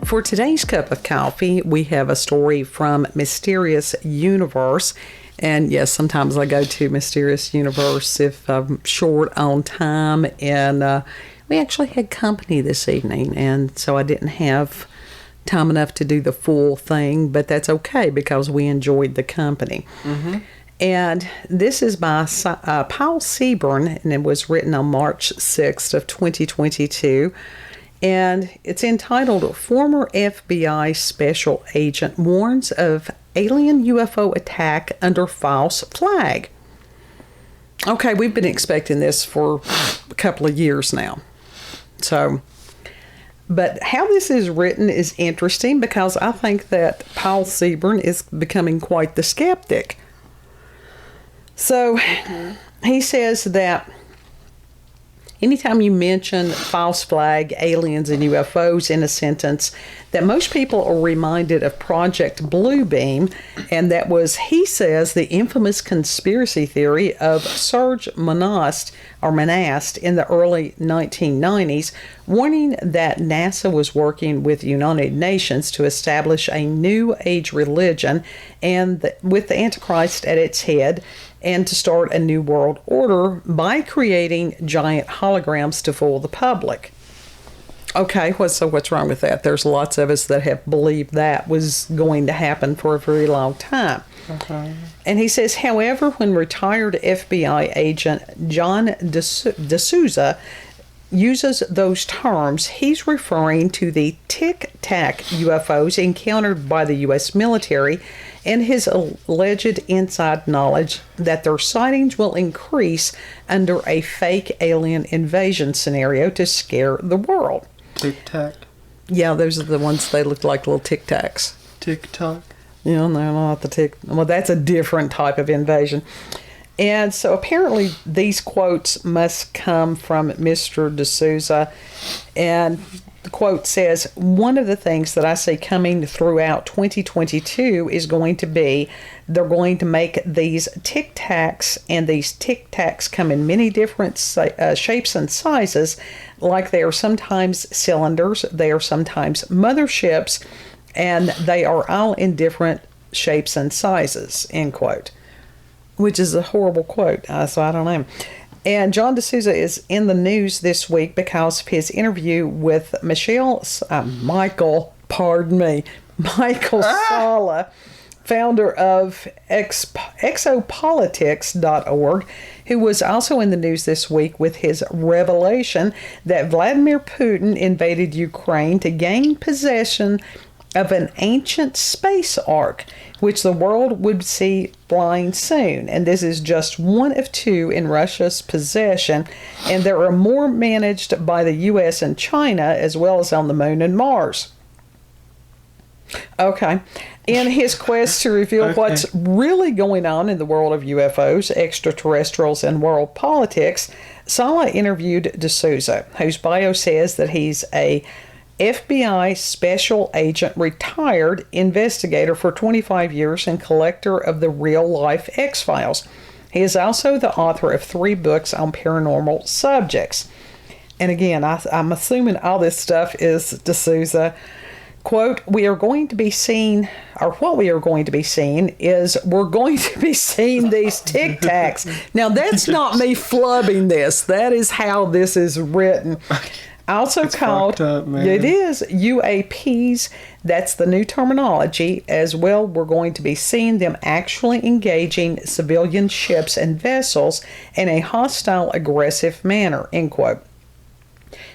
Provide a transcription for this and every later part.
For today's cup of coffee, we have a story from Mysterious Universe. And yes, sometimes I go to Mysterious Universe if I'm short on time. And we actually had company this evening, and so I didn't have time enough to do the full thing, but that's okay because we enjoyed the company. Mm-hmm. And this is by Paul Seaburn, and it was written on March 6th of 2022. And it's entitled, Former FBI Special Agent Warns of Alien UFO Attack Under False Flag. Okay, we've been expecting this for a couple of years now. So, but how this is written is interesting because I think that Paul Seaburn is becoming quite the skeptic. So, he says that anytime you mention false flag, aliens, and UFOs in a sentence, that most people are reminded of Project Bluebeam, and that was, he says, the infamous conspiracy theory of Serge Monast in the early 1990s, warning that NASA was working with the United Nations to establish a new age religion and with the Antichrist at its head, and to start a new world order by creating giant holograms to fool the public. Okay, so what's wrong with that? There's lots of us that have believed that was going to happen for a very long time. Okay. And he says, however, when retired FBI agent John D'Souza uses those terms, he's referring to the Tic Tac UFOs encountered by the U.S. military and his alleged inside knowledge that their sightings will increase under a fake alien invasion scenario to scare the world. Tic Tac? Yeah, those are the ones, they look like little Tic Tacs. Tic Tac? Yeah, no, not the Tic. Well, that's a different type of invasion. And so apparently these quotes must come from Mr. D'Souza. And the quote says, one of the things that I see coming throughout 2022 is going to be they're going to make these Tic Tacs, and these Tic Tacs come in many different shapes and sizes, like they are sometimes cylinders, they are sometimes motherships, and they are all in different shapes and sizes, end quote. Which is a horrible quote, so I don't know. And John D'Souza is in the news this week because of his interview with Michael Sala, founder of exopolitics.org, who was also in the news this week with his revelation that Vladimir Putin invaded Ukraine to gain possession of an ancient space ark, which the world would see flying soon. And this is just one of two in Russia's possession, and there are more managed by the U.S. and China, as well as on the moon and Mars. Okay. In his quest to reveal what's really going on in the world of UFOs, extraterrestrials, and world politics, Sala interviewed D'Souza, whose bio says that he's a FBI special agent, retired investigator for 25 years and collector of the real-life X-Files. He is also the author of 3 books on paranormal subjects. And again, I'm assuming all this stuff is D'Souza. Quote, we are going to be seeing, or what we are going to be seeing is we're going to be seeing these Tic Tacs. Now, that's not me flubbing this. That is how this is written. Also it's called, up, it is, UAPs. That's the new terminology. As well, we're going to be seeing them actually engaging civilian ships and vessels in a hostile, aggressive manner, end quote.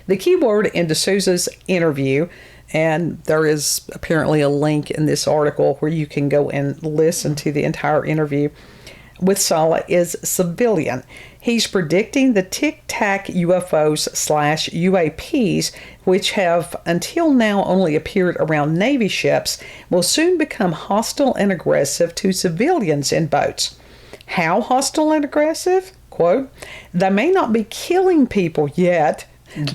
The key word in D'Souza's interview, and there is apparently a link in this article where you can go and listen to the entire interview with Sala, is civilian. He's predicting the Tic Tac UFOs / UAPs, which have until now only appeared around Navy ships, will soon become hostile and aggressive to civilians in boats. How hostile and aggressive? Quote, they may not be killing people yet,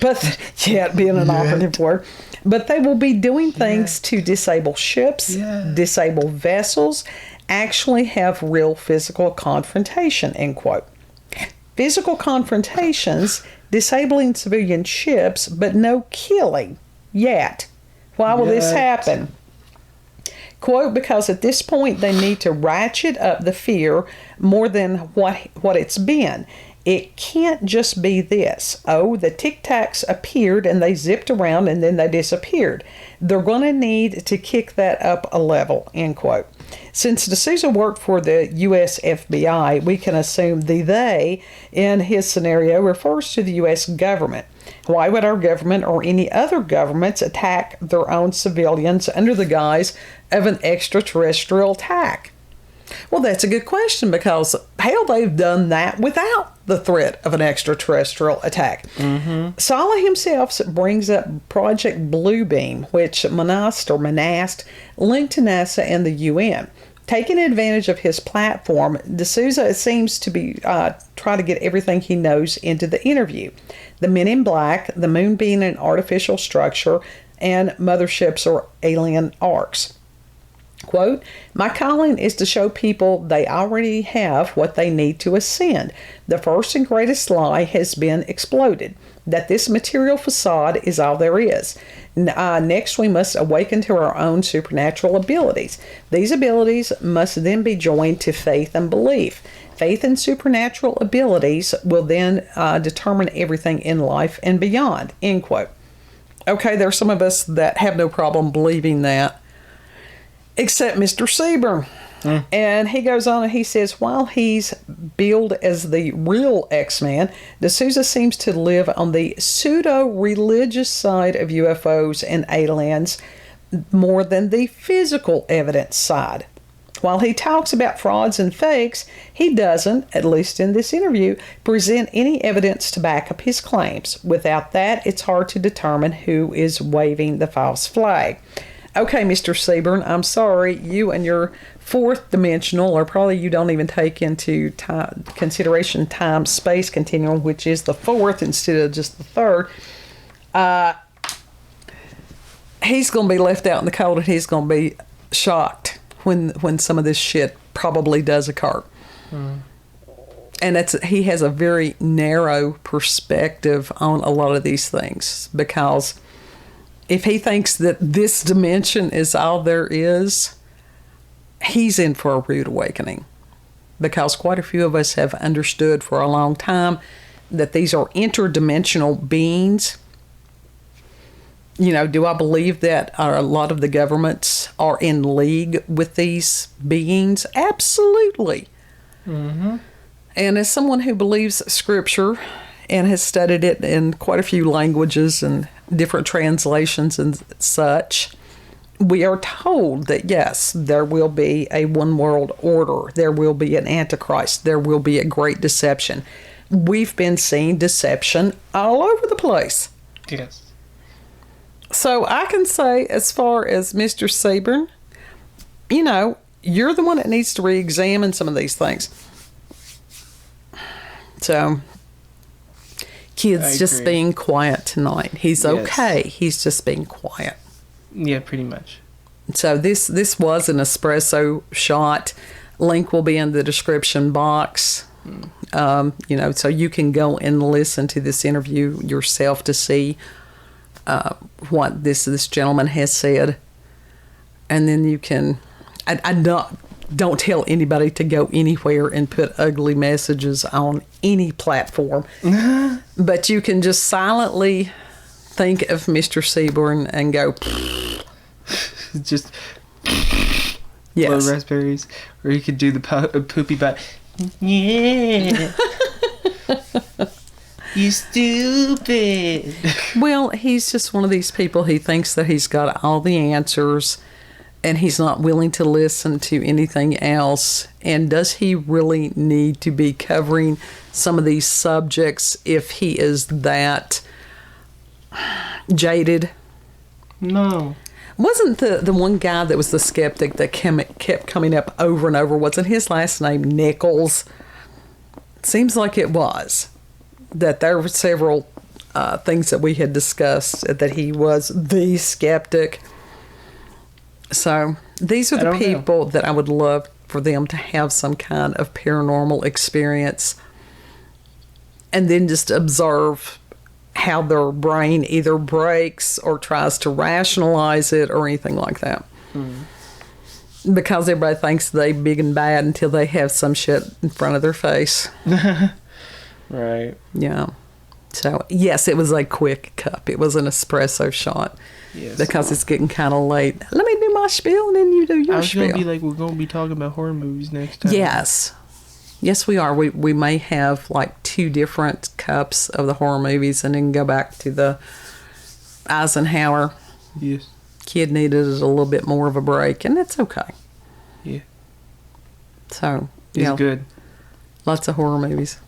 but yet being an operative word, but they will be doing things to disable ships, disable vessels, actually have real physical confrontation, end quote. Physical confrontations, disabling civilian ships, but no killing yet. Why will this happen? Quote, because at this point they need to ratchet up the fear more than what it's been. It can't just be this. Oh, the Tic Tacs appeared and they zipped around and then they disappeared. They're going to need to kick that up a level, end quote. Since D'Souza worked for the U.S. FBI, we can assume the they in his scenario refers to the U.S. government. Why would our government or any other governments attack their own civilians under the guise of an extraterrestrial attack? Well, that's a good question because, hell, they've done that without the threat of an extraterrestrial attack. Saleh himself brings up Project Bluebeam, which Monast linked to NASA and the UN. Taking advantage of his platform, D'Souza seems to be trying to get everything he knows into the interview. The men in black, the moon being an artificial structure, and motherships or alien arcs. Quote, my calling is to show people they already have what they need to ascend. The first and greatest lie has been exploded, that this material facade is all there is. Next, we must awaken to our own supernatural abilities. These abilities must then be joined to faith and belief. Faith and supernatural abilities will then determine everything in life and beyond, end quote. Okay, there are some of us that have no problem believing that, except Mr. Seaburn. And he goes on and he says, while he's billed as the real X-Man, D'Souza seems to live on the pseudo-religious side of UFOs and aliens more than the physical evidence side. While he talks about frauds and fakes, he doesn't, at least in this interview, present any evidence to back up his claims. Without that, it's hard to determine who is waving the false flag. Okay, Mr. Seaburn, I'm sorry, you and your fourth dimensional, or probably you don't even take into consideration time-space continuum, which is the fourth instead of just the third, he's going to be left out in the cold and he's going to be shocked when some of this shit probably does occur. And he has a very narrow perspective on a lot of these things, because if he thinks that this dimension is all there is, he's in for a rude awakening, because quite a few of us have understood for a long time that these are interdimensional beings. You know, do I believe that a lot of the governments are in league with these beings? Absolutely. And as someone who believes Scripture and has studied it in quite a few languages and different translations and such, we are told that, yes, there will be a one world order. There will be an Antichrist. There will be a great deception. We've been seeing deception all over the place. Yes. So I can say, as far as Mr. Seaburn, you know, you're the one that needs to re-examine some of these things. So, kid's just being quiet tonight. He's okay. He's just being quiet. Yeah, pretty much. So this was an Espresso shot. Link will be in the description box. You know, so you can go and listen to this interview yourself to see what this gentleman has said, and then you can. I don't tell anybody to go anywhere and put ugly messages on any platform, but you can just silently think of Mr. Seaburn and go. Just yes. blow raspberries, or you could do the poopy butt. Yeah. You stupid. Well, he's just one of these people. He thinks that he's got all the answers, and he's not willing to listen to anything else. And does he really need to be covering some of these subjects if he is that jaded? No. Wasn't the one guy that was the skeptic that kept coming up over and over, wasn't his last name Nichols? Seems like it was. That there were several things that we had discussed that he was the skeptic. So these are the people that I would love for them to have some kind of paranormal experience and then just observe how their brain either breaks or tries to rationalize it or anything like that. Because everybody thinks they big and bad until they have some shit in front of their face. Right. Yeah. So, yes, it was a quick cup. It was an espresso shot. Yes. Because it's getting kind of late. Let me do my spiel and then you do your spiel. I was going to be like, we're going to be talking about horror movies next time. Yes. Yes, we are. We may have like 2 different cups of the horror movies and then go back to the Eisenhower. Yes. Kid needed a little bit more of a break, and that's okay. Yeah. So, It's good. Lots of horror movies.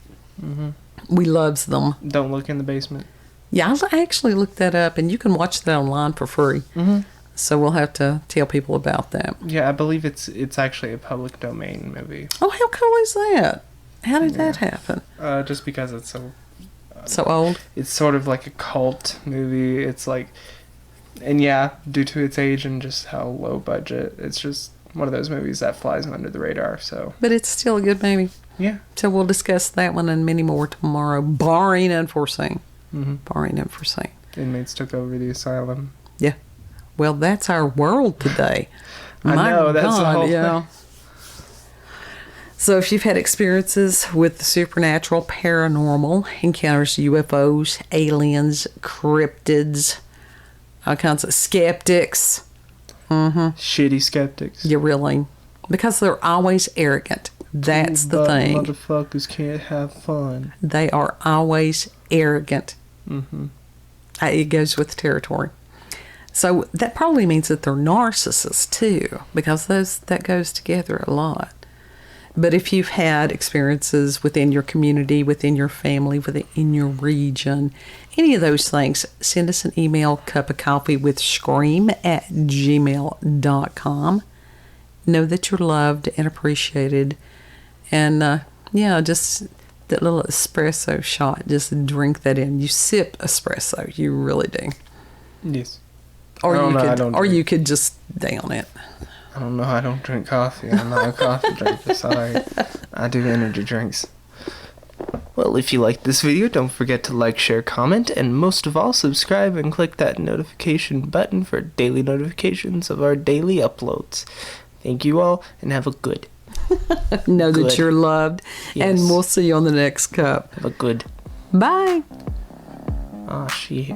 Mm-hmm. We loves them. Don't Look in the Basement. Yeah, I actually looked that up, and you can watch that online for free. Mm-hmm. So we'll have to tell people about that. Yeah, I believe it's actually a public domain movie. Oh, how cool is that? How did that happen? Just because it's so... So old? It's sort of like a cult movie. It's like... And yeah, due to its age and just how low budget, it's just one of those movies that flies under the radar, so... But it's still a good movie. Yeah. So we'll discuss that one and many more tomorrow, barring unforeseen. Mm-hmm. Barring unforeseen. Inmates took over the asylum. Yeah. Well, that's our world today. I know, that's the whole thing. So if you've had experiences with the supernatural, paranormal, encounters UFOs, aliens, cryptids, all kinds of skeptics. Shitty skeptics. You really... Because they're always arrogant. That's the thing. Motherfuckers can't have fun. They are always arrogant. Mm-hmm. It goes with territory. So that probably means that they're narcissists too, because that goes together a lot. But if you've had experiences within your community, within your family, within your region, any of those things, send us an email, cupofcoffeewithscream@gmail.com. Know that you're loved and appreciated. And, just that little espresso shot, just drink that in. You sip espresso, you really do. Yes. Or you could just down it. I don't know. I don't drink coffee. I'm not a coffee drinker. Sorry. I do energy drinks. Well, if you liked this video, don't forget to like, share, comment, and most of all, subscribe and click that notification button for daily notifications of our daily uploads. Thank you all, and have a good. Know that you're loved, Yes. and we'll see you on the next cup. Have a good. Bye. Oh, shit.